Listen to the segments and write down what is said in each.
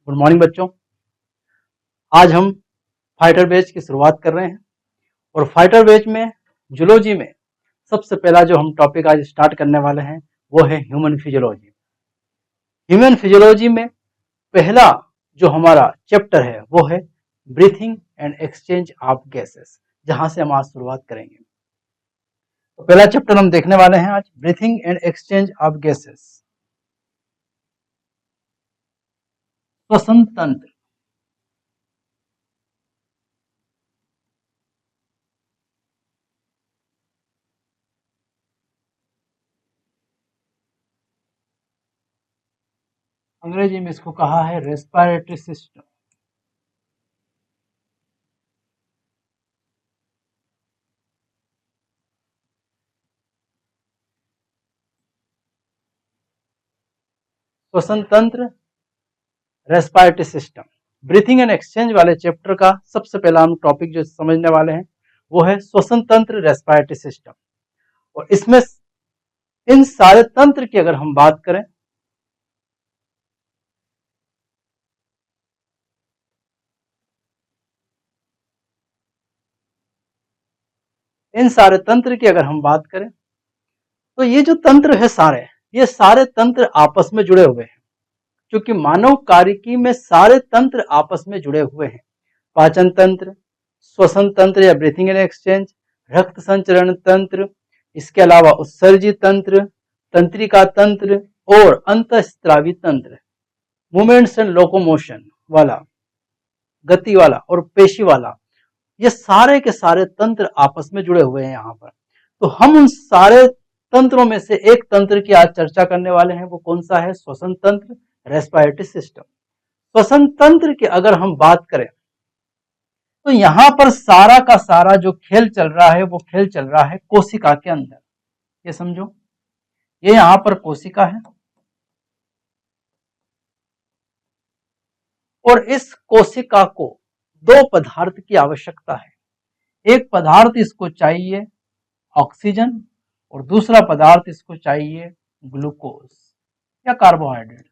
Good morning बच्चों। आज हम फाइटर बैच की शुरुआत कर रहे हैं और फाइटर बैच में जूलॉजी में सबसे पहला जो हम टॉपिक आज स्टार्ट करने वाले हैं वो है ह्यूमन फिजियोलॉजी। ह्यूमन फिजियोलॉजी में पहला जो हमारा चैप्टर है वो है breathing and exchange of gases, जहां से हम आज शुरुआत करेंगे। तो पहला चैप्टर हम देखने वाले हैं आज, breathing and exchange of gases. श्वसन तंत्र। अंग्रेजी में इसको कहा है रेस्पिरेटरी सिस्टम। श्वसन तंत्र, respiratory system. Breathing and exchange वाले चैप्टर का सबसे पहला हम टॉपिक जो समझने वाले हैं वो है श्वसन तंत्र, रेस्पिरेटरी सिस्टम। और इसमें इन सारे तंत्र की अगर हम बात करें, इन सारे तंत्र की अगर हम बात करें तो ये जो तंत्र है सारे, ये सारे तंत्र आपस में जुड़े हुए हैं, क्योंकि मानव कार्यकी में सारे तंत्र आपस में जुड़े हुए हैं। पाचन तंत्र, श्वसन तंत्र या ब्रीथिंग एंड एक्सचेंज, रक्त संचरण तंत्र, इसके अलावा उत्सर्जी तंत्र, तंत्रिका तंत्र और अंतःस्रावी तंत्र, मूवमेंट्स एंड लोकोमोशन वाला, गति वाला और पेशी वाला, ये सारे के सारे तंत्र आपस में जुड़े हुए हैं यहाँ पर। तो हम उन सारे तंत्रों में से एक तंत्र की आज चर्चा करने वाले हैं, वो कौन सा है? श्वसन तंत्र, रेस्पिरेटरी सिस्टम। श्वसन तंत्र की अगर हम बात करें तो यहां पर सारा का सारा जो खेल चल रहा है वो खेल चल रहा है कोशिका के अंदर। ये समझो, ये यहां पर कोशिका है और इस कोशिका को दो पदार्थ की आवश्यकता है। एक पदार्थ इसको चाहिए ऑक्सीजन और दूसरा पदार्थ इसको चाहिए ग्लूकोज या कार्बोहाइड्रेट।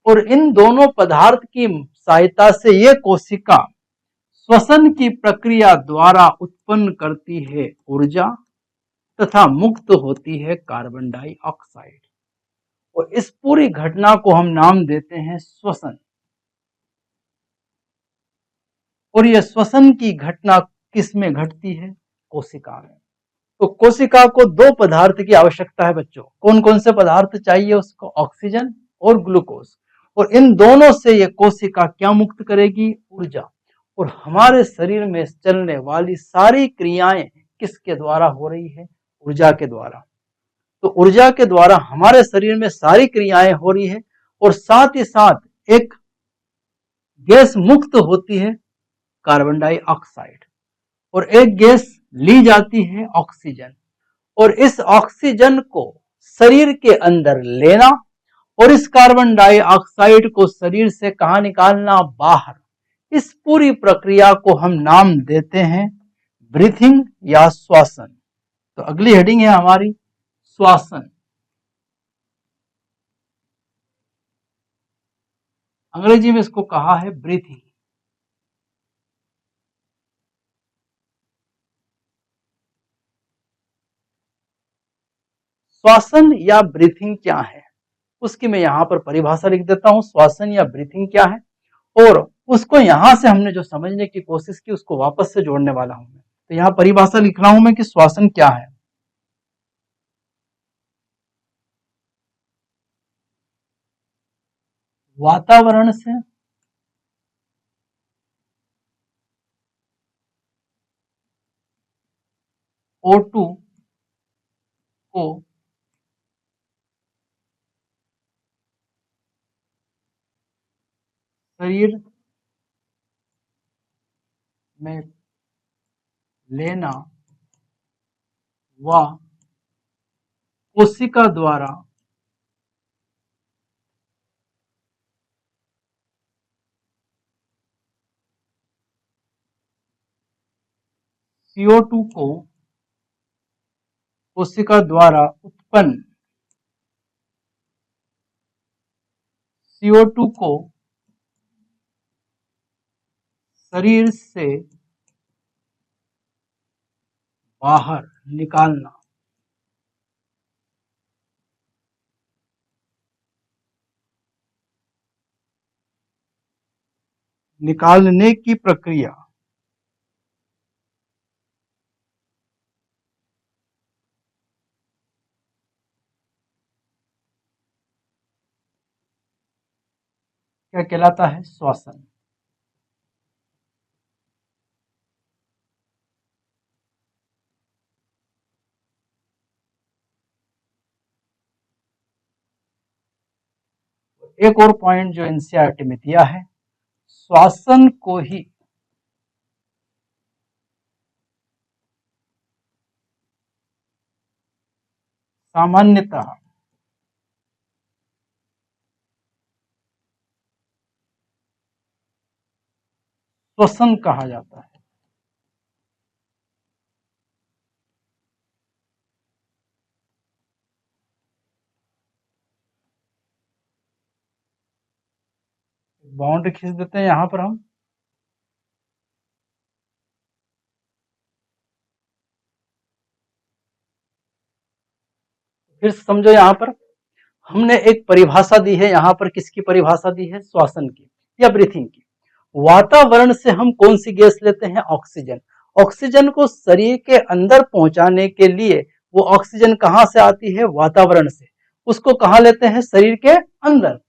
और इन दोनों पदार्थ की सहायता से ये कोशिका श्वसन की प्रक्रिया द्वारा उत्पन्न करती है ऊर्जा तथा मुक्त होती है कार्बन डाइऑक्साइड। और इस पूरी घटना को हम नाम देते हैं श्वसन। और यह श्वसन की घटना किस में घटती है? कोशिका में। तो कोशिका को दो पदार्थ की आवश्यकता है बच्चों। कौन कौन से पदार्थ चाहिए उसको? ऑक्सीजन और ग्लूकोज। और इन दोनों से ये कोशिका क्या मुक्त करेगी? ऊर्जा। और हमारे शरीर में चलने वाली सारी क्रियाएं किसके द्वारा हो रही है? ऊर्जा के द्वारा। तो ऊर्जा के द्वारा हमारे शरीर में सारी क्रियाएं हो रही है और साथ ही साथ एक गैस मुक्त होती है, कार्बन डाइऑक्साइड, और एक गैस ली जाती है, ऑक्सीजन। और इस ऑक्सीजन को शरीर के अंदर लेना और इस कार्बन डाइऑक्साइड को शरीर से कहां निकालना? बाहर। इस पूरी प्रक्रिया को हम नाम देते हैं ब्रीथिंग या श्वसन। तो अगली हेडिंग है हमारी श्वसन। अंग्रेजी में इसको कहा है ब्रीथिंग। श्वसन या ब्रीथिंग क्या है उसकी मैं यहां पर परिभाषा लिख देता हूं। श्वसन या ब्रीथिंग क्या है, और उसको यहां से हमने जो समझने की कोशिश की उसको वापस से जोड़ने वाला हूं मैं। तो यहां परिभाषा लिख रहा हूं मैं कि श्वसन क्या है। वातावरण से O2 को शरीर में लेना व कोशिका द्वारा CO2 को कोशिका द्वारा उत्पन्न CO2 को शरीर से बाहर निकालना। निकालने की प्रक्रिया क्या कहलाता है? श्वसन। एक और पॉइंट जो एनसीईआरटी में दिया है, श्वसन को ही सामान्यतः श्वसन कहा जाता है। बाउंड्री खींच देते हैं यहां पर हम। फिर समझो, यहां पर हमने एक परिभाषा दी है, यहां पर किसकी परिभाषा दी है? श्वसन की या ब्रीथिंग की। वातावरण से हम कौन सी गैस लेते हैं? ऑक्सीजन। ऑक्सीजन को शरीर के अंदर पहुंचाने के लिए वो ऑक्सीजन कहां से आती है? वातावरण से। उसको कहां लेते हैं? शरीर के अंदर।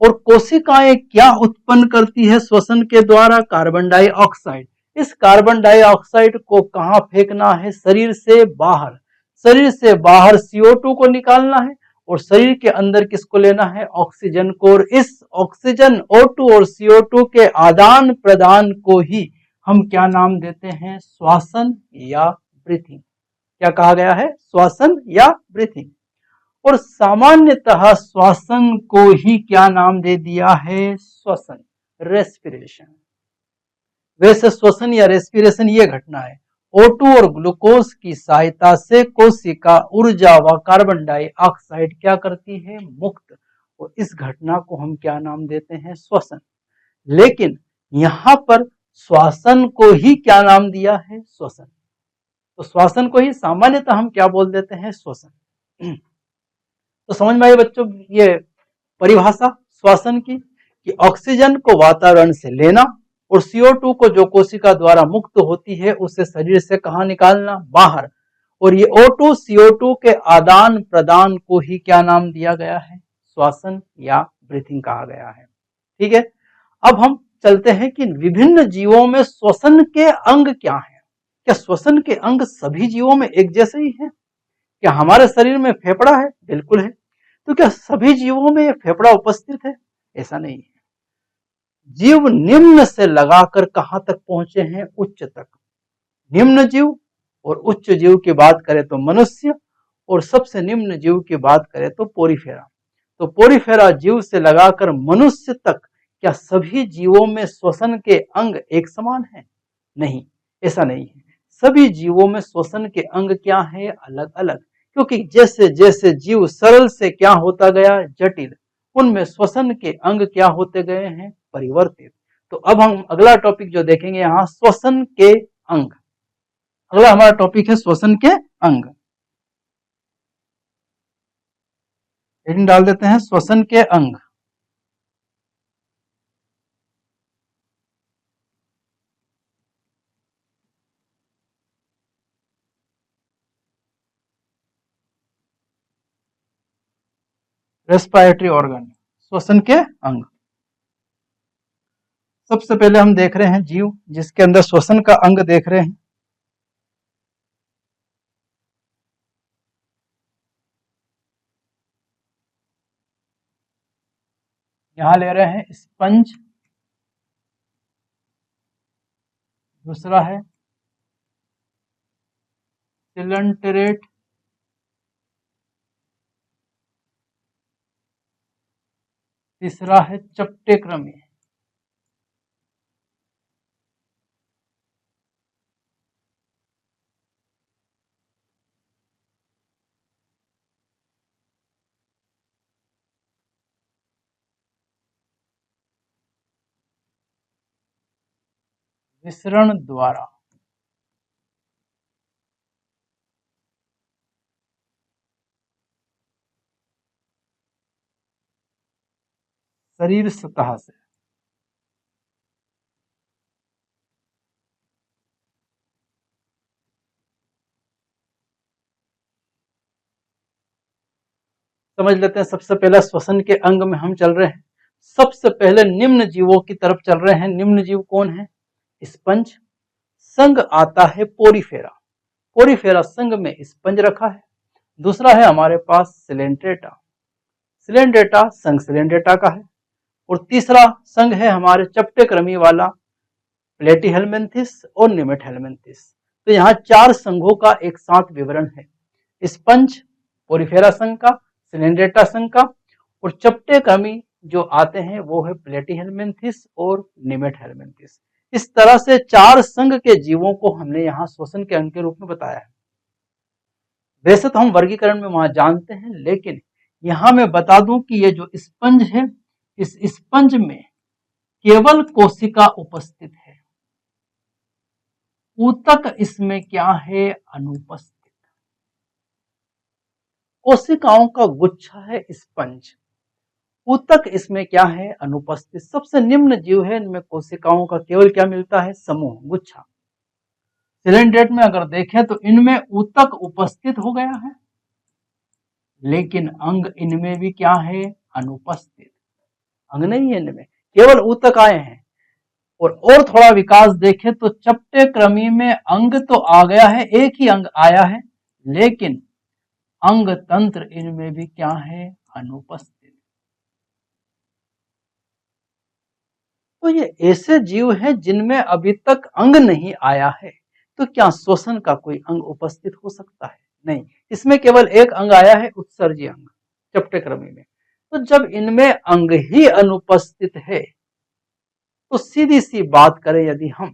और कोशिकाएं क्या उत्पन्न करती है श्वसन के द्वारा? Carbon dioxide. इस कार्बन डाइऑक्साइड को कहां फेंकना है? शरीर से बाहर। शरीर से बाहर CO2 को निकालना है और शरीर के अंदर किसको लेना है? ऑक्सीजन को। और इस ऑक्सीजन O2 और CO2 के आदान प्रदान को ही हम क्या नाम देते हैं? श्वसन या ब्रीथिंग। क्या कहा गया है? श्वसन या ब्रीथिंग। और सामान्यतः श्वसन को ही क्या नाम दे दिया है? श्वसन, रेस्पिरेशन। वैसे श्वसन या रेस्पिरेशन ये घटना है, O2 और ग्लूकोज की सहायता से कोशिका ऊर्जा व कार्बन डाइऑक्साइड क्या करती है? मुक्त। और इस घटना को हम क्या नाम देते हैं? श्वसन। लेकिन यहां पर श्वसन को ही क्या नाम दिया है? श्वसन। तो श्वसन को ही सामान्यतः हम क्या बोल देते हैं? श्वसन। तो समझ में आए बच्चों ये परिभाषा श्वसन की, कि ऑक्सीजन को वातावरण से लेना और CO2 को जो कोशिका द्वारा मुक्त होती है उसे शरीर से कहां निकालना? बाहर। और ये O2 CO2 के आदान प्रदान को ही क्या नाम दिया गया है? श्वसन या ब्रीथिंग कहा गया है। ठीक है। अब हम चलते हैं कि विभिन्न जीवों में श्वसन के अंग क्या है। क्या श्वसन के अंग सभी जीवों में एक जैसे ही हैं? क्या हमारे शरीर में फेफड़ा है? बिल्कुल है। तो क्या सभी जीवों में फेफड़ा उपस्थित है? ऐसा नहीं है। जीव निम्न से लगाकर कहां तक पहुंचे हैं? उच्च तक। निम्न जीव और उच्च जीव की बात करें तो मनुष्य, और सबसे निम्न जीव की बात करें तो पोरीफेरा। तो पोरीफेरा जीव से लगाकर मनुष्य तक क्या सभी जीवों में श्वसन के अंग एक समान है? नहीं, ऐसा नहीं है। सभी जीवों में श्वसन के अंग क्या है? अलग अलग। क्योंकि जैसे जैसे जीव सरल से क्या होता गया? जटिल, उनमें श्वसन के अंग क्या होते गए हैं? परिवर्तित। तो अब हम अगला टॉपिक जो देखेंगे यहां, श्वसन के अंग। अगला हमारा टॉपिक है श्वसन के अंग। हेडिंग डाल देते हैं श्वसन के अंग। रेस्पिरेटरी ऑर्गन, श्वसन के अंग। सबसे पहले हम देख रहे हैं जीव, जिसके अंदर श्वसन का अंग देख रहे हैं। यहां ले रहे हैं स्पंज, दूसरा है सिलेंटरेट, तीसरा है चपटे क्रमी। विसरण द्वारा शरीर सतह से समझ लेते हैं। सबसे पहले श्वसन के अंग में हम चल रहे हैं। सबसे पहले निम्न जीवों की तरफ चल रहे हैं। निम्न जीव कौन है? स्पंज। संग आता है पोरीफेरा। पोरीफेरा संग में स्पंज रखा है। दूसरा है हमारे पास सिलेंड्रेटा। सिलेंड्रेटा संग सिलेंड्रेटा का है। और तीसरा संघ है हमारे चपटे क्रमी वाला प्लेटीहेलमिन्थिस और निमेटहेलमिन्थिस। तो यहाँ 4 संघों का एक साथ विवरण है। स्पंज पोरीफेरा संघ का, सिलेंड्रेटा संघ का, और चपटे क्रमी जो आते हैं वो है प्लेटीहेलमिन्थिस और निमेटहेलमिन्थिस। इस तरह से 4 संघ के जीवों को हमने यहाँ श्वसन के अंग के रूप में बताया है। वैसे तो हम वर्गीकरण में वहां जानते हैं, लेकिन यहां मैं बता दूं कि ये जो स्पंज है, इस स्पंज में केवल कोशिका उपस्थित है, ऊतक इसमें क्या है? अनुपस्थित। कोशिकाओं का गुच्छा है स्पंज, ऊतक इसमें क्या है? अनुपस्थित। सबसे निम्न जीव है, इनमें कोशिकाओं का केवल क्या मिलता है? समूह, गुच्छा। सिलेंड्रेट में अगर देखें तो इनमें ऊतक उपस्थित हो गया है, लेकिन अंग इनमें भी क्या है? अनुपस्थित। अंग नहीं है इनमें, केवल ऊतक आए हैं। और थोड़ा विकास देखें तो चपटे क्रमी में अंग तो आ गया है, एक ही अंग आया है, लेकिन अंग तंत्र इनमें भी क्या है? अनुपस्थित। तो ये ऐसे जीव हैं जिनमें अभी तक अंग नहीं आया है। तो क्या श्वसन का कोई अंग उपस्थित हो सकता है? नहीं, इसमें केवल एक अंग आया है, उत्सर्जी अंग, चपटे क्रमी में। तो जब इनमें अंग ही अनुपस्थित है, तो सीधी सी बात करें, यदि हम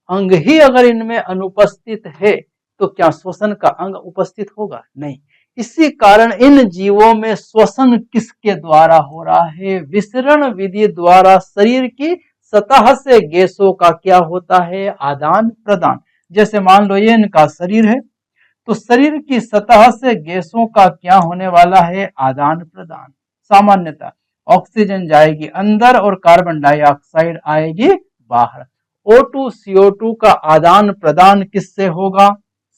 अंग ही अगर इनमें अनुपस्थित है, तो क्या श्वसन का अंग उपस्थित होगा? नहीं। इसी कारण इन जीवों में श्वसन किसके द्वारा हो रहा है? विसरण विधि द्वारा शरीर की सतह से गैसों का क्या होता है? आदान प्रदान। जैसे मान लो ये इनका शरीर है, तो शरीर की सतह से गैसों का क्या होने वाला है? आदान प्रदान। सामान्यतः ऑक्सीजन जाएगी अंदर और कार्बन डाइऑक्साइड आएगी बाहर। O2 CO2 का आदान प्रदान किससे होगा?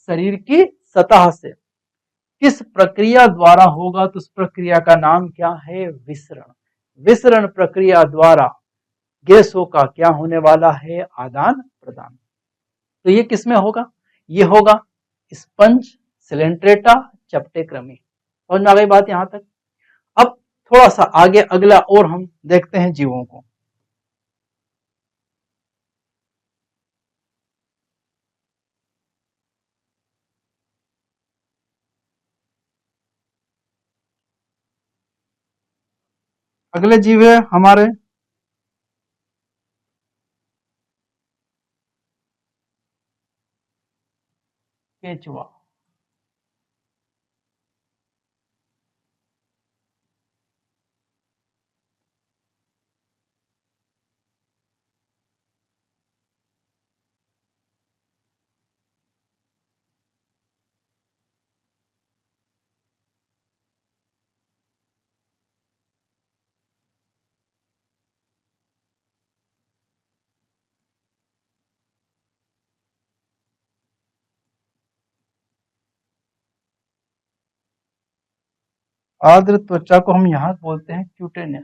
शरीर की सतह से। किस प्रक्रिया द्वारा होगा? तो उस प्रक्रिया का नाम क्या है? विसरण। विसरण प्रक्रिया द्वारा गैसों का क्या होने वाला है? आदान प्रदान। तो ये किसमें होगा? ये होगा स्पंज, सिलेंट्रेटा, चपटे क्रमी। समझ में आ गई बात यहां तक? अब थोड़ा सा आगे अगला और हम देखते हैं जीवों को। अगले जीव है हमारे केचुआ। आर्द्र त्वचा को हम यहाँ बोलते हैं क्यूटेनिया,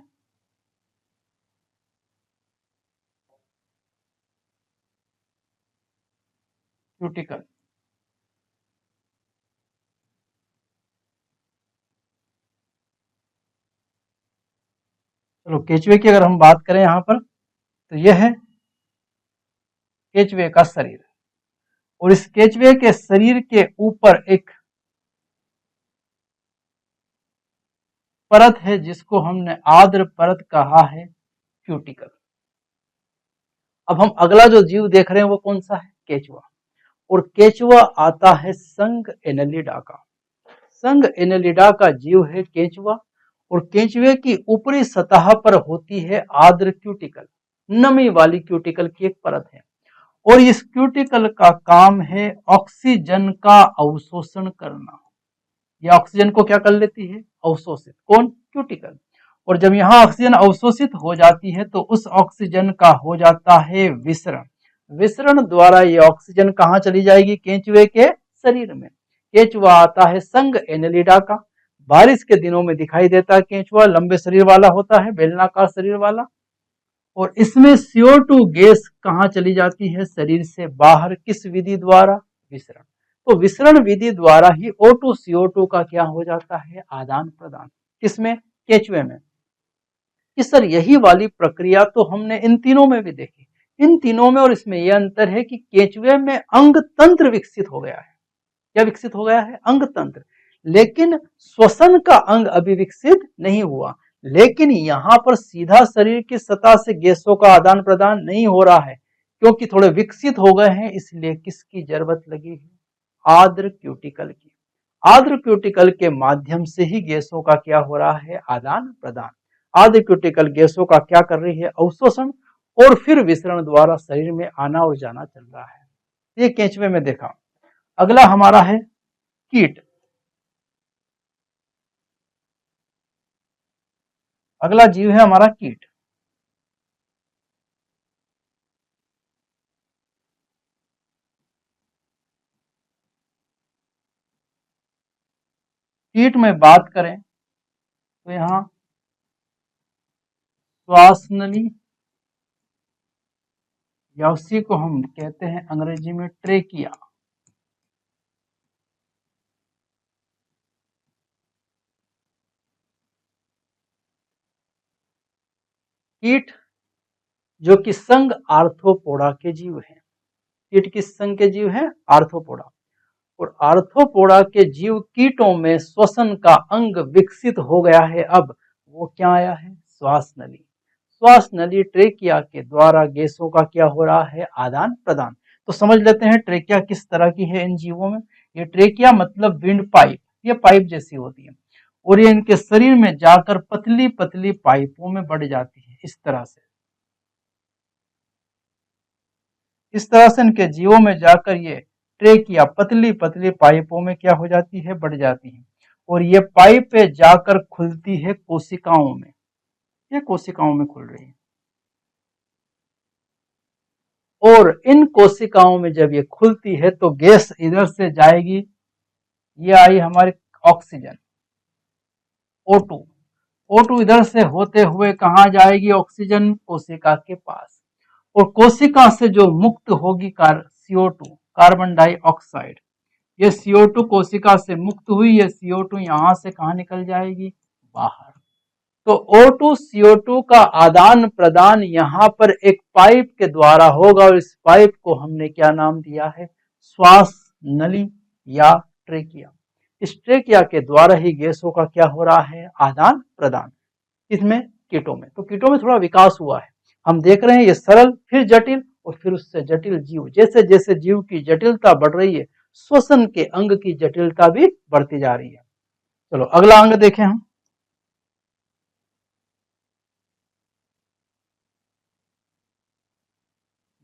क्यूटिकल। चलो केचुए की अगर हम बात करें यहाँ पर, तो यह है केचुए का शरीर। और इस केचुए के शरीर के ऊपर एक परत है जिसको हमने आर्द्र परत कहा है, क्यूटिकल। अब हम अगला जो जीव देख रहे हैं वो कौन सा है? केचुआ। और केचुआ आता है संघ एनेलिडा का। संघ एनेलिडा का जीव है केचुआ। और केचुए की ऊपरी सतह पर होती है आर्द्र क्यूटिकल, नमी वाली क्यूटिकल की एक परत है। और इस क्यूटिकल का काम है ऑक्सीजन का अवशोषण करना। यह ऑक्सीजन को क्या कर लेती है? अवशोषित। कौन? क्यूटिकल। और जब यहाँ ऑक्सीजन अवशोषित हो जाती है तो उस ऑक्सीजन का हो जाता है विसरण। विसरण द्वारा ये ऑक्सीजन कहाँ चली जाएगी? केंचुए के शरीर में। केंचुआ आता है संघ एनेलिडा का। बारिश के दिनों में दिखाई देता है केंचुआ, लंबे शरीर वाला होता है, बेलनाकार शरीर वाला। और इसमें CO2 गैस कहाँ चली जाती है? शरीर से बाहर। किस विधि द्वारा? विसरण। तो विसरण विधि द्वारा ही O2 CO2 का क्या हो जाता है? आदान प्रदान। किसमें? केंचुए में। कि सर यही वाली प्रक्रिया तो हमने इन तीनों में भी देखी। इन तीनों में और इसमें यह अंतर है कि केंचुए में अंग तंत्र विकसित हो गया है। क्या विकसित हो गया है? अंग तंत्र। लेकिन श्वसन का अंग अभी विकसित नहीं हुआ। लेकिन यहां पर सीधा शरीर की सतह से गैसों का आदान प्रदान नहीं हो रहा है, क्योंकि थोड़े विकसित हो गए हैं, इसलिए किसकी जरूरत लगी है? आर्द्र क्यूटिकल की। आर्द्र क्यूटिकल के माध्यम से ही गैसों का क्या हो रहा है? आदान प्रदान। आर्द्र क्यूटिकल गैसों का क्या कर रही है? अवशोषण और फिर विसरण द्वारा शरीर में आना और जाना चल रहा है। ये केंचुए में देखा। अगला हमारा है कीट। अगला जीव है हमारा कीट। कीट में बात करें तो यहाँ श्वास नली, या उसी को हम कहते हैं अंग्रेजी में ट्रेकिया। कीट जो कि संघ आर्थ्रोपोडा के जीव हैं। कीट किस संघ के जीव हैं? आर्थ्रोपोडा। और आर्थ्रोपोडा के जीव कीटों में श्वसन का अंग विकसित हो गया है। अब वो क्या आया है? श्वास नली। श्वास नली ट्रेकिया के द्वारा गैसों का क्या हो रहा है? आदान प्रदान। तो समझ लेते हैं ट्रेकिया किस तरह की है इन जीवों में। ये ट्रेकिया मतलब विंड पाइप, ये पाइप जैसी होती है और ये इनके शरीर में जाकर पतली पतली पाइपों में बढ़ जाती है। इस तरह से, इस तरह से इनके जीवों में जाकर ये ट्रेकिया पतली पतली पाइपों में क्या हो जाती है? बढ़ जाती है। और ये पाइपें जाकर खुलती है कोशिकाओं में। ये कोशिकाओं में खुल रही है। और इन कोशिकाओं में जब ये खुलती है तो गैस इधर से जाएगी। ये आई हमारी ऑक्सीजन, O2। O2 इधर से होते हुए कहां जाएगी? ऑक्सीजन कोशिका के पास। और कोशिका से जो मुक्त होगी CO2, कार्बन डाइऑक्साइड, ये CO2 कोशिका से मुक्त हुई। ये CO2 यहां से कहां निकल जाएगी? बाहर। तो O2 CO2 का आदान प्रदान यहां पर एक पाइप के द्वारा होगा और इस पाइप को हमने क्या नाम दिया है? श्वास नली या ट्रेकिया। इस ट्रेकिया के द्वारा ही गैसों का क्या हो रहा है? आदान प्रदान। इसमें कीटों में, तो कीटों में थोड़ा विकास हुआ है। हम देख रहे हैं ये सरल फिर जटिल और फिर उससे जटिल जीव। जैसे जैसे जीव की जटिलता बढ़ रही है, श्वसन के अंग की जटिलता भी बढ़ती जा रही है। चलो अगला अंग देखें हम।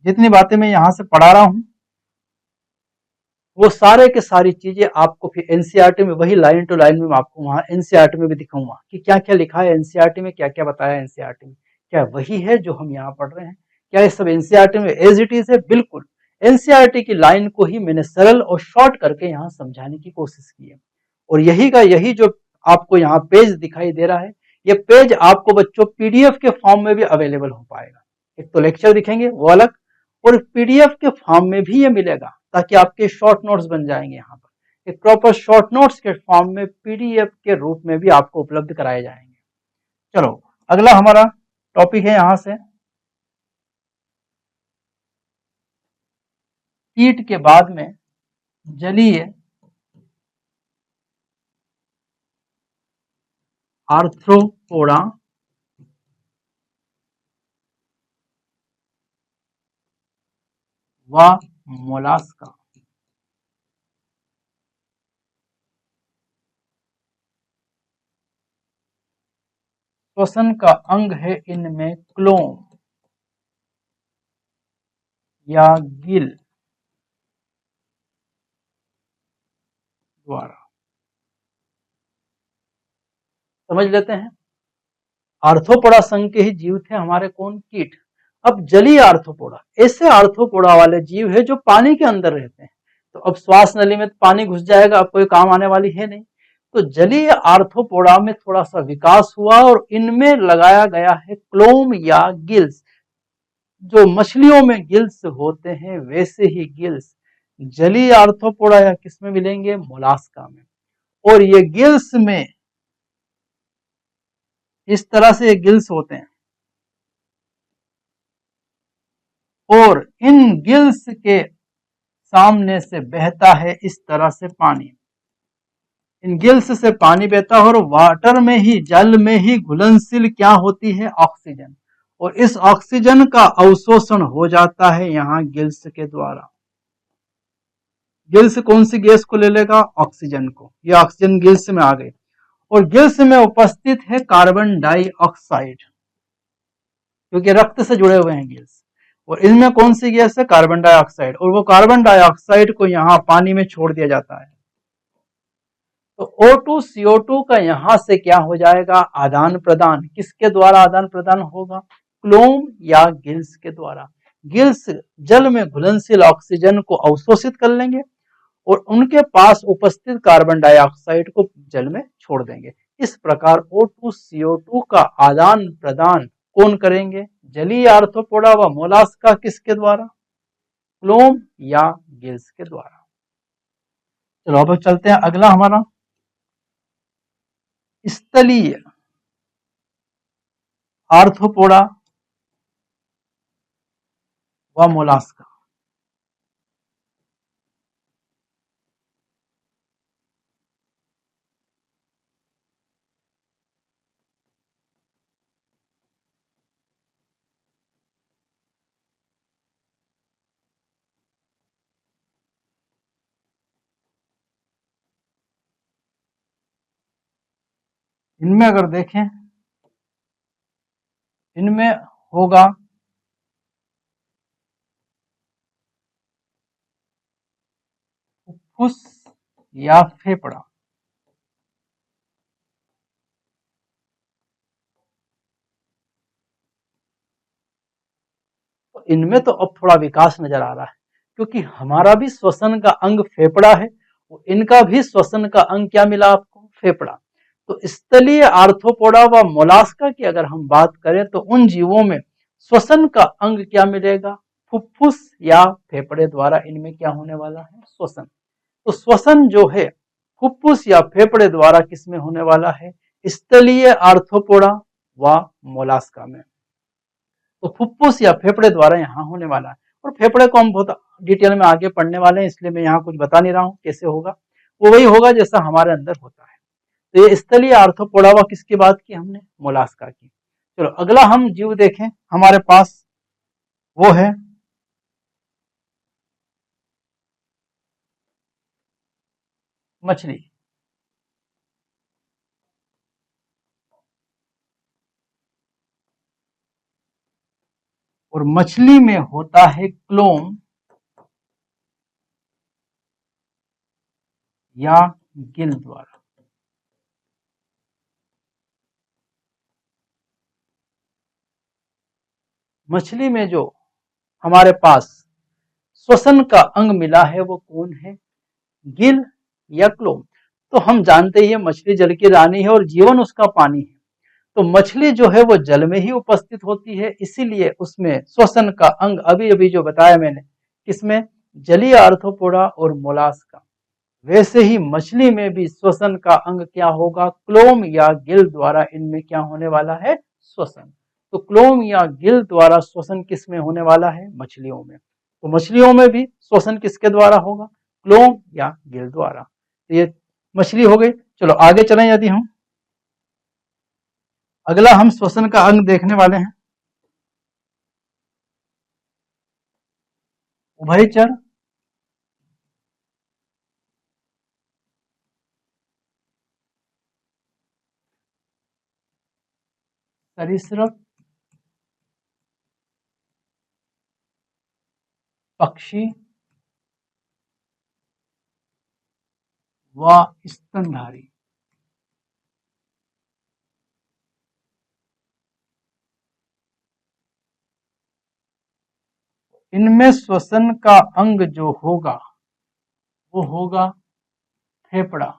जितनी बातें मैं यहां से पढ़ा रहा हूं वो सारे के सारी चीजें आपको फिर एनसीईआरटी में वही लाइन टू लाइन में आपको वहां एनसीईआरटी में भी दिखाऊंगा कि क्या क्या लिखा है एनसीईआरटी में, क्या क्या बताया एनसीईआरटी में। क्या वही है जो हम यहाँ पढ़ रहे हैं? क्या ये सब एनसीईआरटी में एज इट इज है? बिल्कुल। एनसीईआरटी की लाइन को ही मैंने सरल और शॉर्ट करके यहाँ समझाने की कोशिश की है। और यही का यही जो आपको यहाँ पेज दिखाई दे रहा है, ये पेज आपको बच्चों पीडीएफ के फॉर्म में भी अवेलेबल हो पाएगा। एक तो लेक्चर दिखेंगे वो अलग, और पीडीएफ के फॉर्म में भी ये मिलेगा, ताकि आपके शॉर्ट नोट्स बन जाएंगे। यहाँ पर एक प्रॉपर शॉर्ट नोट्स के फॉर्म में पीडीएफ के रूप में भी आपको उपलब्ध कराए जाएंगे। चलो अगला हमारा टॉपिक है यहां से कीट के बाद में जलीय आर्थ्रोपोडा व मोलास्का। श्वसन का अंग है इनमें क्लोम, या गिल द्वारा। समझ लेते हैं, आर्थ्रोपोडा संघ के ही जीव थे हमारे कौन, कीट। अब जलीय आर्थ्रोपोडा ऐसे आर्थ्रोपोडा वाले जीव है जो पानी के अंदर रहते हैं। तो अब श्वास नली में पानी घुस जाएगा, अब कोई काम आने वाली है नहीं। तो जलीय आर्थ्रोपोडा में थोड़ा सा विकास हुआ और इनमें लगाया गया है क्लोम या गिल्स। जो मछलियों में गिल्स होते हैं वैसे ही गिल्स जलीय आर्थ्रोपोडा या किसमें मिलेंगे, मोलास्का में। और ये गिल्स में इस तरह से ये गिल्स होते हैं और इन गिल्स के सामने से बहता है इस तरह से पानी। इन गिल्स से पानी बहता है और वाटर में ही, जल में ही घुलनशील क्या होती है, ऑक्सीजन। और इस ऑक्सीजन का अवशोषण हो जाता है यहां गिल्स के द्वारा। गिल्स कौन सी गैस को ले लेगा, ऑक्सीजन को। ये ऑक्सीजन गिल्स में आ गई और गिल्स में उपस्थित है कार्बन डाइऑक्साइड, क्योंकि रक्त से जुड़े हुए हैं गिल्स। और इनमें कौन सी गैस है, कार्बन डाइऑक्साइड। और वो कार्बन डाइऑक्साइड को यहाँ पानी में छोड़ दिया जाता है। तो O2 CO2 का यहां से क्या हो जाएगा, आदान प्रदान। किसके द्वारा आदान प्रदान होगा, क्लोम या गिल्स के द्वारा। गिल्स जल में घुलनशील ऑक्सीजन को अवशोषित कर लेंगे और उनके पास उपस्थित कार्बन डाइऑक्साइड को जल में छोड़ देंगे। इस प्रकार O2 CO2 का आदान प्रदान कौन करेंगे, जलीय आर्थ्रोपोडा व मोलास्का किसके द्वारा, क्लोम या गिल्स के द्वारा। चलो अब चलते हैं अगला हमारा स्थलीय आर्थ्रोपोडा व मोलास्का। इनमें अगर देखें, इनमें होगा फुफ्फुस या फेफड़ा। तो इनमें तो अब थोड़ा विकास नजर आ रहा है, क्योंकि हमारा भी श्वसन का अंग फेफड़ा है, इनका भी श्वसन का अंग क्या मिला आपको, फेफड़ा। तो स्थलीय आर्थ्रोपोडा व मोलास्का की अगर हम बात करें तो उन जीवों में श्वसन का अंग क्या मिलेगा, फुफ्फुस या फेफड़े द्वारा इनमें क्या होने वाला है, श्वसन। तो श्वसन जो है फुफ्फुस या फेफड़े द्वारा किसमें होने वाला है, स्थलीय आर्थ्रोपोडा व मोलास्का में। तो फुफ्फुस या फेफड़े द्वारा यहाँ होने वाला है। और फेफड़े को हम बहुत डिटेल में आगे पढ़ने वाले हैं, इसलिए मैं यहाँ कुछ बता नहीं रहा हूँ कैसे होगा। वो वही होगा जैसा हमारे अंदर होता है। तो ये स्थलीय आर्थ्रोपोडा व किसकी बात की हमने, मोलास्का की। चलो अगला हम जीव देखें हमारे पास, वो है मछली। और मछली में होता है क्लोम या गिल द्वारा। मछली में जो हमारे पास श्वसन का अंग मिला है वो कौन है, गिल या क्लोम। तो हम जानते ही है मछली जल की रानी है और जीवन उसका पानी है। तो मछली जो है वो जल में ही उपस्थित होती है, इसीलिए उसमें श्वसन का अंग अभी अभी जो बताया मैंने, किसमें, जलीय आर्थ्रोपोडा और मोलास्का। वैसे ही मछली में भी श्वसन का अंग क्या होगा, क्लोम या गिल द्वारा इनमें क्या होने वाला है, श्वसन। तो क्लोम या गिल द्वारा श्वसन किसमें होने वाला है, मछलियों में। तो मछलियों में भी श्वसन किसके द्वारा होगा, क्लोम या गिल द्वारा। तो ये मछली हो गई। चलो आगे चलें, यदि हम अगला हम श्वसन का अंग देखने वाले हैं, उभयचर सरीसृप पक्षी व स्तनधारी। इनमें श्वसन का अंग जो होगा वो होगा फेफड़ा।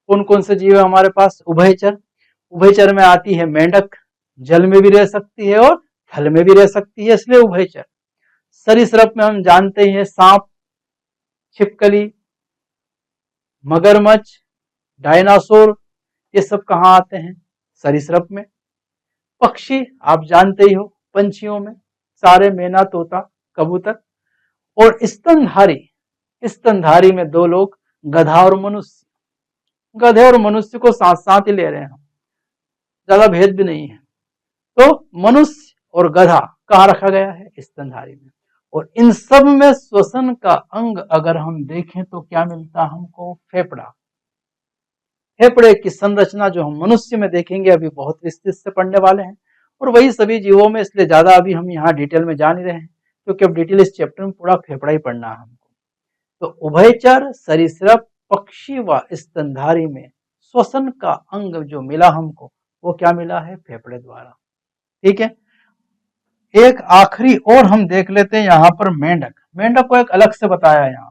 कौन कौन से जीव है हमारे पास? उभयचर। उभयचर में आती है मेंढक, जल में भी रह सकती है और थल में भी रह सकती है, इसलिए उभयचर। सरीसृप में हम जानते हैं सांप, छिपकली, मगरमच्छ, डायनासोर, ये सब कहाँ आते हैं? सरीसृप में। पक्षी आप जानते ही हो, पंछियों में सारे, मैना, तोता, कबूतर। और स्तनधारी, स्तनधारी में दो लोग, गधा और मनुष्य। गधे और मनुष्य को साथ साथ ही ले रहे हैं, ज्यादा भेद भी नहीं है। तो मनुष्य और गधा कहाँ रखा गया है? स्तनधारी में। और इन सब में श्वसन का अंग अगर हम देखें तो क्या मिलता हमको? फेफड़ा। फेफड़े की संरचना जो हम मनुष्य में देखेंगे अभी बहुत विस्तृत से पढ़ने वाले हैं, और वही सभी जीवों में, इसलिए ज्यादा अभी हम यहाँ डिटेल में जा नहीं रहे हैं, क्योंकि अब डिटेल इस चैप्टर में पूरा फेफड़ा ही पढ़ना है हमको। तो उभयचर, सरीसृप, पक्षी व स्तनधारी में श्वसन का अंग जो मिला हमको वो क्या मिला है? फेफड़े द्वारा। ठीक है। एक आखिरी और हम देख लेते हैं यहां पर मेंढक। मेंढक को एक अलग से बताया है यहां।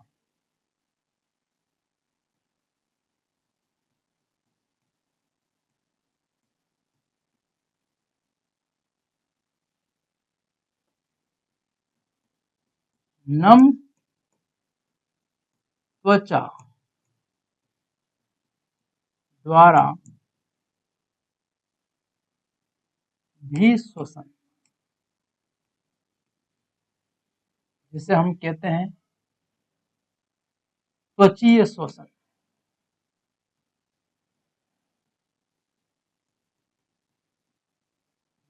नम त्वचा द्वारा भी श्वसन, जिसे हम कहते हैं त्वचीय श्वसन,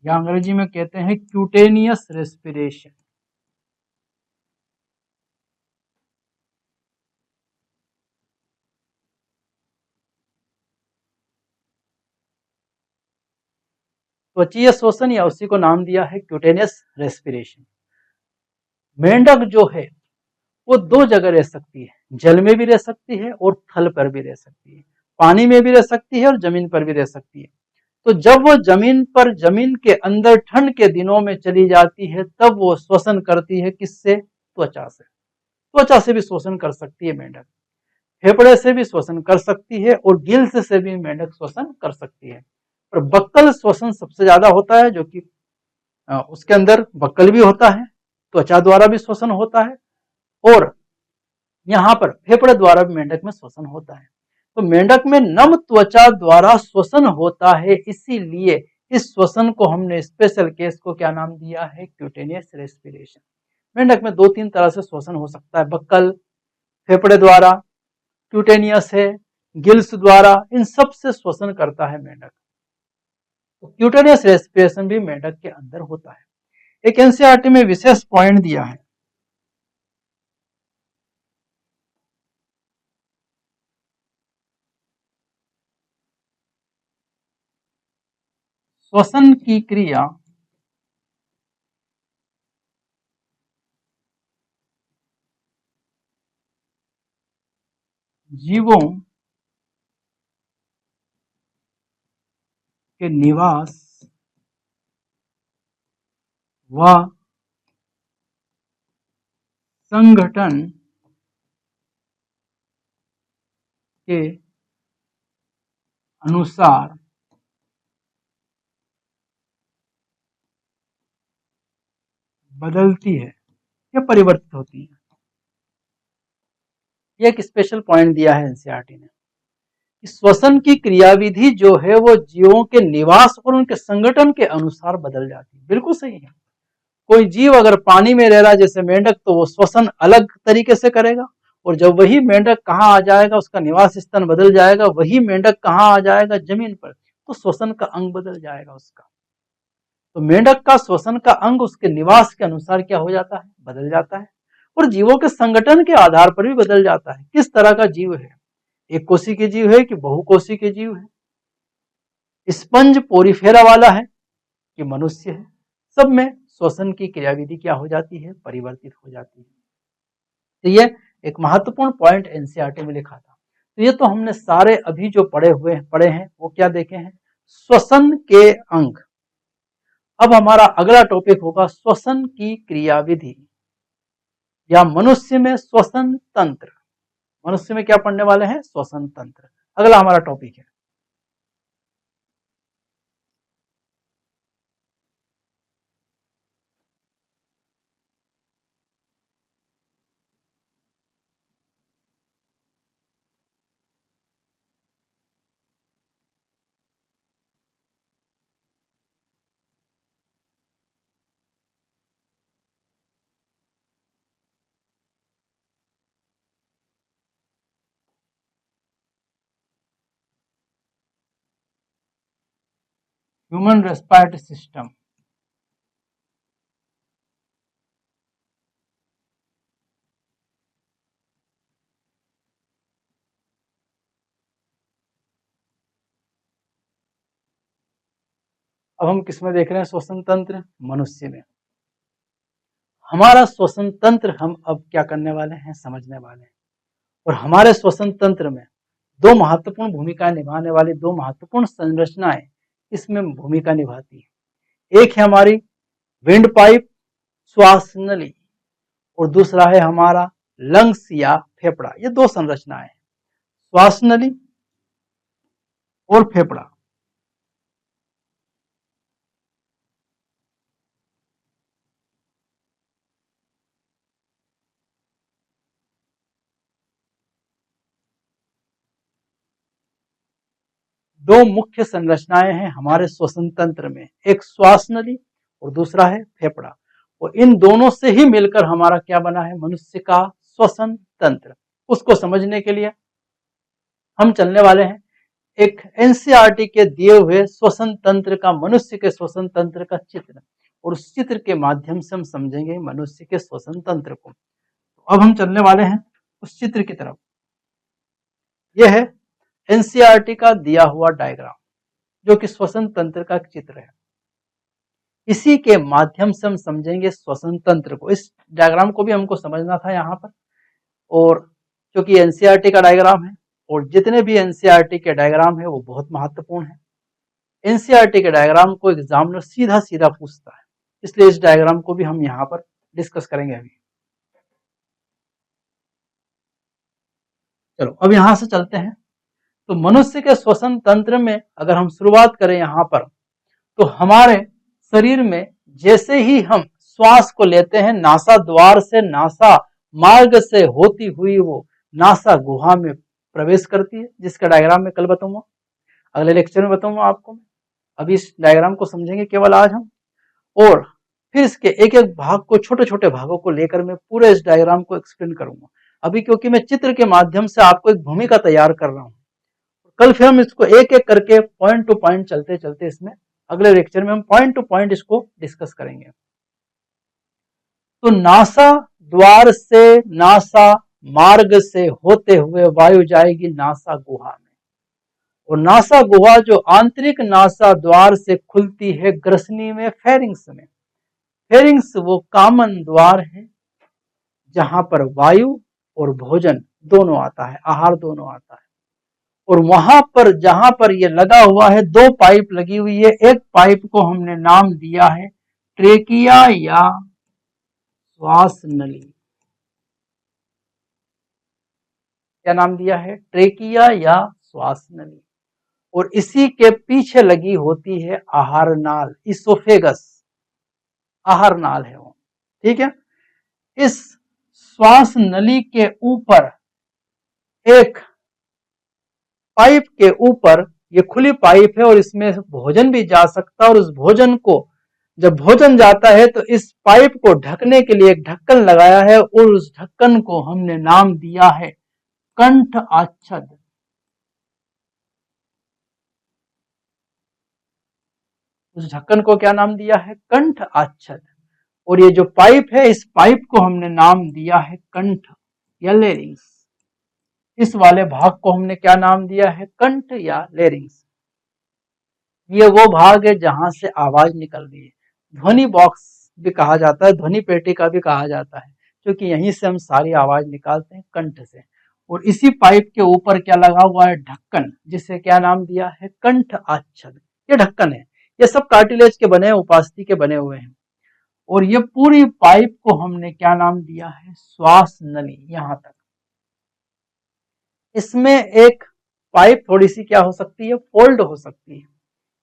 या अंग्रेजी में कहते हैं क्यूटेनियस रेस्पिरेशन। त्वचीय श्वसन या उसी को नाम दिया है क्यूटेनियस रेस्पिरेशन। मेंढक जो है वो दो जगह रह सकती है, जल में भी रह सकती है और थल पर भी रह सकती है, पानी में भी रह सकती है और जमीन पर भी रह सकती है। तो जब वो जमीन पर, जमीन के अंदर ठंड के दिनों में चली जाती है तब वो श्वसन करती है, किससे? त्वचा से। त्वचा से भी श्वसन कर सकती है मेंढक, फेफड़े से भी श्वसन कर सकती है और गिल्स से भी मेंढक श्वसन कर सकती है। और बक्कल श्वसन सबसे ज्यादा होता है, जो कि उसके अंदर बक्कल भी होता है, त्वचा द्वारा भी श्वसन होता है, और यहाँ पर फेफड़े द्वारा भी मेंढक में श्वसन होता है। तो मेंढक में नम त्वचा द्वारा श्वसन होता है, इसीलिए इस श्वसन को हमने स्पेशल केस को क्या नाम दिया है? Cutaneous respiration. मेंढक में दो तीन तरह से श्वसन हो सकता है, बक्कल, फेफड़े द्वारा, क्यूटेनियस है, गिल्स द्वारा, इन सब से श्वसन करता है मेंढक। तो क्यूटेनियस रेस्पिरेशन भी मेंढक के अंदर होता है। एक एनसीईआरटी में विशेष पॉइंट दिया है, श्वसन की क्रिया जीवों के निवास व संगठन के अनुसार बदलती है या परिवर्तित होती है। ये एक स्पेशल पॉइंट दिया है एनसीईआरटी ने। श्वसन की क्रियाविधि जो है वो जीवों के निवास और उनके संगठन के अनुसार बदल जाती है। बिल्कुल सही है। कोई जीव अगर पानी में रह रहा है जैसे मेंढक, तो वो श्वसन अलग तरीके से करेगा, और जब वही मेंढक कहाँ आ जाएगा, उसका निवास स्थान बदल जाएगा, वही मेंढक कहाँ आ जाएगा? जमीन पर, तो श्वसन का अंग बदल जाएगा उसका। तो मेंढक का श्वसन का अंग उसके निवास के अनुसार क्या हो जाता है? बदल जाता है। और जीवों के संगठन के आधार पर भी बदल जाता है, किस तरह का जीव है, एक कोशी के जीव है कि बहुकोशी के जीव है, स्पंज पोरीफेरा वाला है कि मनुष्य है, सब में श्वसन की क्रियाविधि क्या हो जाती है, परिवर्तित हो जाती है। तो ये एक महत्वपूर्ण पॉइंट एनसीईआरटी में लिखा था। तो ये तो हमने सारे अभी जो पढ़े हैं वो क्या देखे हैं, श्वसन के अंग। अब हमारा अगला टॉपिक होगा श्वसन की क्रियाविधि या मनुष्य में श्वसन तंत्र। मनुष्य में क्या पढ़ने वाले हैं, श्वसन तंत्र, अगला हमारा टॉपिक है। Human respiratory system. अब हम किसमें देख रहे हैं श्वसन तंत्र, मनुष्य में। हमारा श्वसन तंत्र हम अब क्या करने वाले हैं, समझने वाले हैं। और हमारे श्वसन तंत्र में दो महत्वपूर्ण भूमिका निभाने वाली दो महत्वपूर्ण संरचनाएं इसमें भूमिका निभाती है। एक है हमारी विंड पाइप, श्वास नली, और दूसरा है हमारा लंग्स या फेफड़ा। ये दो संरचनाएं हैं, श्वास नली और फेफड़ा। दो मुख्य संरचनाएं हैं हमारे श्वसन तंत्र में, एक श्वास नली और दूसरा है फेफड़ा। और इन दोनों से ही मिलकर हमारा क्या बना है, मनुष्य का श्वसन तंत्र। उसको समझने के लिए हम चलने वाले हैं एक एनसीईआरटी के दिए हुए श्वसन तंत्र का, मनुष्य के श्वसन तंत्र का चित्र, और उस चित्र के माध्यम से हम समझेंगे मनुष्य के श्वसन तंत्र को। तो अब हम चलने वाले हैं उस चित्र की तरफ। यह है एनसीईआरटी का दिया हुआ डायग्राम, जो कि श्वसन तंत्र का चित्र है। इसी के माध्यम से हम समझेंगे श्वसन तंत्र को। इस डायग्राम को भी हमको समझना था यहाँ पर, और क्योंकि एनसीईआरटी का डायग्राम है, और जितने भी एनसीईआरटी के डायग्राम है वो बहुत महत्वपूर्ण है। एनसीईआरटी के डायग्राम को एग्जामिनर सीधा सीधा पूछता है, इसलिए इस डायग्राम को भी हम यहाँ पर डिस्कस करेंगे अभी। चलो अब यहाँ से चलते हैं। तो मनुष्य के श्वसन तंत्र में अगर हम शुरुआत करें यहाँ पर, तो हमारे शरीर में जैसे ही हम श्वास को लेते हैं, नासा द्वार से, नासा मार्ग से होती हुई वो नासा गुहा में प्रवेश करती है, जिसका डायग्राम मैं कल बताऊंगा, अगले लेक्चर में बताऊंगा आपको। अभी इस डायग्राम को समझेंगे केवल आज हम, और फिर इसके एक एक भाग को, छोटे छोटे भागों को लेकर मैं पूरे इस डायग्राम को एक्सप्लेन करूंगा। अभी क्योंकि मैं चित्र के माध्यम से आपको एक भूमिका तैयार कर रहा हूं, कल फिर हम इसको एक एक करके पॉइंट टू पॉइंट चलते चलते इसमें अगले लेक्चर में हम पॉइंट टू पॉइंट इसको डिस्कस करेंगे। तो नासा द्वार से, नासा मार्ग से होते हुए वायु जाएगी नासा गुहा में, और नासा गुहा जो आंतरिक नासा द्वार से खुलती है ग्रसनी में, फेरिंग्स में। फेरिंग्स वो कॉमन द्वार है जहां पर वायु और भोजन दोनों आता है, आहार दोनों आता है। और वहां पर जहां पर ये लगा हुआ है, दो पाइप लगी हुई है। एक पाइप को हमने नाम दिया है ट्रेकिया या श्वास नली। क्या नाम दिया है, ट्रेकिया या श्वास नली। और इसी के पीछे लगी होती है आहार नाल, इसोफेगस, आहार नाल है वो, ठीक है। इस श्वास नली के ऊपर, एक पाइप के ऊपर, ये खुली पाइप है और इसमें भोजन भी जा सकता है, और उस भोजन को, जब भोजन जाता है तो इस पाइप को ढकने के लिए एक ढक्कन लगाया है, और उस ढक्कन को हमने नाम दिया है कंठ आच्छद। उस ढक्कन को क्या नाम दिया है, कंठ आच्छद। और ये जो पाइप है, इस पाइप को हमने नाम दिया है कंठ या लेरिंग्स। इस वाले भाग को हमने क्या नाम दिया है, कंठ या लेरिंग्स। ये वो भाग है जहां से आवाज निकल रही है। ध्वनि बॉक्स भी कहा जाता है, ध्वनि पेटी का भी कहा जाता है, क्योंकि यहीं से हम सारी आवाज निकालते हैं कंठ से। और इसी पाइप के ऊपर क्या लगा हुआ है, ढक्कन, जिसे क्या नाम दिया है, कंठ आच्छद। ये ढक्कन है, ये सब कार्टिलेज के बने, उपास्थि के बने हुए हैं। और ये पूरी पाइप को हमने क्या नाम दिया है, श्वास नली। यहां तक इसमें एक पाइप थोड़ी सी क्या हो सकती है, फोल्ड हो सकती है,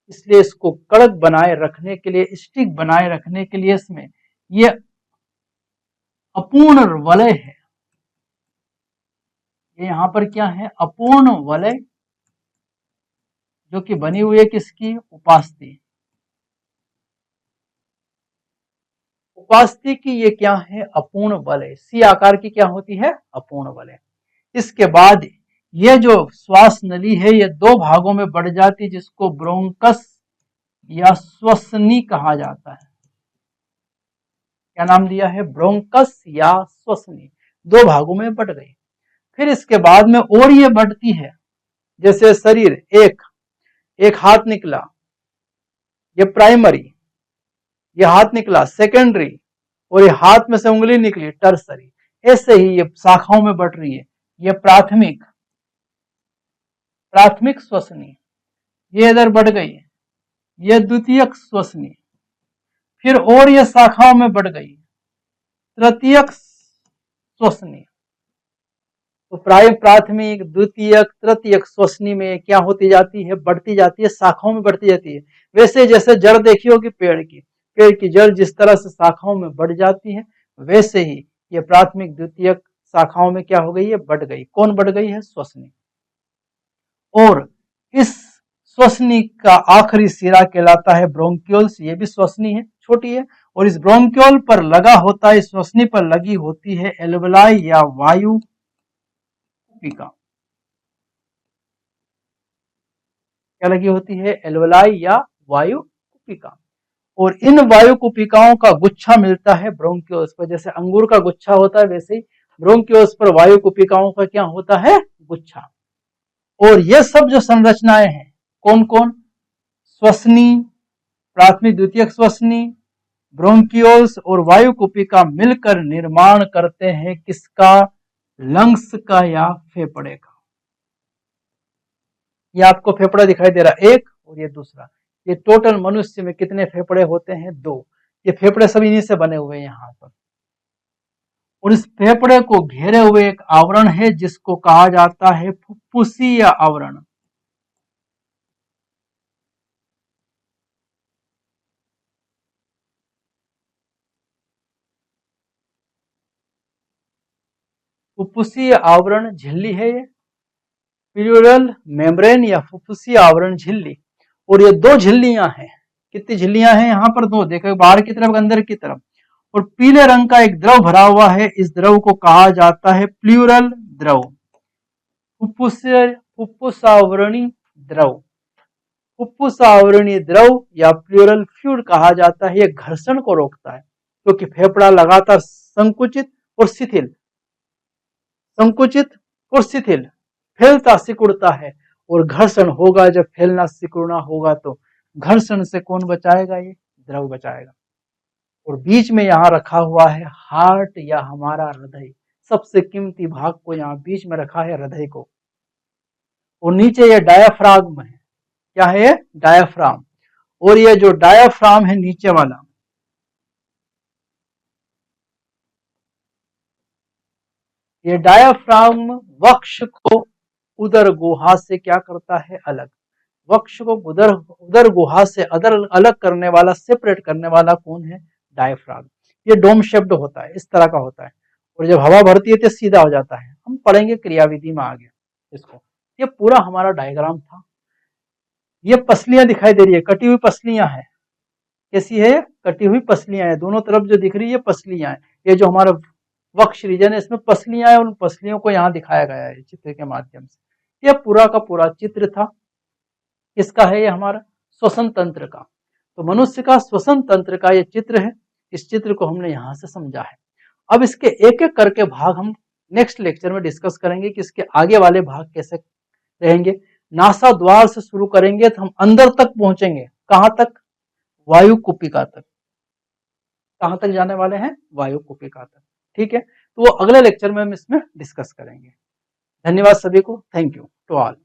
इसलिए इसको कड़क बनाए रखने के लिए, स्टिक बनाए रखने के लिए इसमें ये अपूर्ण वलय है। ये यहां पर क्या है, अपूर्ण वलय, जो कि बनी हुई है किसकी, उपास्थि। उपास्थि की ये क्या है, अपूर्ण वलय, सी आकार की क्या होती है, अपूर्ण वलय। इसके बाद ये जो श्वास नली है ये दो भागों में बढ़ जाती, जिसको ब्रोंकस या श्वसनी कहा जाता है। क्या नाम दिया है, ब्रोंकस या श्वसनी, दो भागों में बढ़ गई। फिर इसके बाद में और ये बढ़ती है, जैसे शरीर, एक हाथ निकला, ये प्राइमरी, ये हाथ निकला सेकेंडरी, और ये हाथ में से उंगली निकली टर्सरी। ऐसे ही ये शाखाओं में बढ़ रही है। ये प्राथमिक श्वसनी, ये इधर बढ़ गई, ये द्वितीयक श्वसनी, फिर और ये शाखाओं में बढ़ गई, तृतीयक श्वसनी। तो प्राथमिक, द्वितीयक, तृतीयक श्वसनी में क्या होती जाती है, बढ़ती जाती है, शाखाओं में बढ़ती जाती है। वैसे जैसे जड़ देखी होगी पेड़ की जड़ जिस तरह से शाखाओं में बढ़ जाती है, वैसे ही ये प्राथमिक द्वितीयक शाखाओं में क्या हो गई है, बढ़ गई। कौन बढ़ गई है, श्वसनी। और इस श्वसनी का आखिरी सिरा कहलाता है ब्रोंक्यूल्स, ये भी श्वसनी है, छोटी है। और इस ब्रोंक्यूल पर लगा होता है, श्वसनी पर लगी होती है एल्वेलाई या वायु कुपिका। क्या लगी होती है, एल्वेलाई या वायु कुपिका। और इन वायु कुपिकाओं का गुच्छा मिलता है ब्रोंक्यूल्स पर। जैसे अंगूर का गुच्छा होता है, वैसे ही ब्रोंक्यूल्स पर वायु कुपिकाओं का क्या होता है, गुच्छा। और ये सब जो संरचनाएं हैं, कौन कौन, श्वसनी, प्राथमिक द्वितीयक श्वसनी, ब्रोंक्यूल्स और वायु कुपिका मिलकर निर्माण करते हैं किसका, लंग्स का या फेफड़े का। ये आपको फेफड़ा दिखाई दे रहा है, एक, और ये दूसरा। ये टोटल मनुष्य में कितने फेफड़े होते हैं, दो। ये फेफड़े सब इन्हीं से बने हुए हैं यहाँ पर। और इस फेफड़े को घेरे हुए एक आवरण है जिसको कहा जाता है फुफ्फुसीय आवरण। फुफ्फुसीय आवरण झिल्ली है ये, प्लूरल मेम्ब्रेन या फुफ्फुसीय आवरण झिल्ली। और ये दो झिल्लियां हैं, कितनी झिल्लियां हैं यहाँ पर, दो। देखो बाहर की तरफ, अंदर की तरफ। और पीले रंग का एक द्रव भरा हुआ है, इस द्रव को कहा जाता है प्लूरल द्रव, फुफ्फुसावरणी द्रव। फुफ्फुसावरणी द्रव या प्लूरल फ्लूइड कहा जाता है। यह घर्षण को रोकता है, क्योंकि फेफड़ा लगातार संकुचित और शिथिल, फैलता सिकुड़ता है। और घर्षण होगा, जब फैलना सिकुड़ना होगा तो घर्षण से कौन बचाएगा, ये द्रव बचाएगा। और बीच में यहाँ रखा हुआ है हार्ट या हमारा हृदय, सबसे कीमती भाग को यहाँ बीच में रखा है, हृदय को। और नीचे ये डायाफ्राम है, क्या है, डायाफ्राम। और ये जो डायाफ्राम है नीचे वाला, ये डायाफ्राम वक्ष को उदर गुहा से क्या करता है, अलग। वक्ष को उदर गुहा से अलग करने वाला, सेपरेट करने वाला कौन है, डायफ्राम। ये डोम शेप्ड होता है, इस तरह का होता है। और जब हवा भरती है तो सीधा हो जाता है। हम पढ़ेंगे क्रियाविधि में आगे इसको। ये पूरा हमारा डायग्राम था। ये पसलियां दिखाई दे रही है, कटी हुई पसलियां हैं। कैसी है, कटी हुई पसलियां हैं, दोनों तरफ जो दिख रही है पसलियां हैं। ये जो हमारा वक्ष रीजन है, इसमें पसलियां हैं, उन पसलियों को यहाँ दिखाया गया है चित्र के माध्यम से। यह पूरा का पूरा चित्र था, किसका है, ये हमारा श्वसन तंत्र का। तो मनुष्य का श्वसन तंत्र का ये चित्र है। इस चित्र को हमने यहां से समझा है। अब इसके एक एक करके भाग हम नेक्स्ट लेक्चर में डिस्कस करेंगे कि इसके आगे वाले भाग कैसे रहेंगे। नासा द्वार से शुरू करेंगे तो हम अंदर तक पहुंचेंगे। कहां तक? वायु कुपिका तक। कहां तक जाने वाले हैं? वायु कुपिका तक। ठीक है, तो वो अगले लेक्चर में हम इसमें डिस्कस करेंगे। धन्यवाद सभी को। Thank you to all.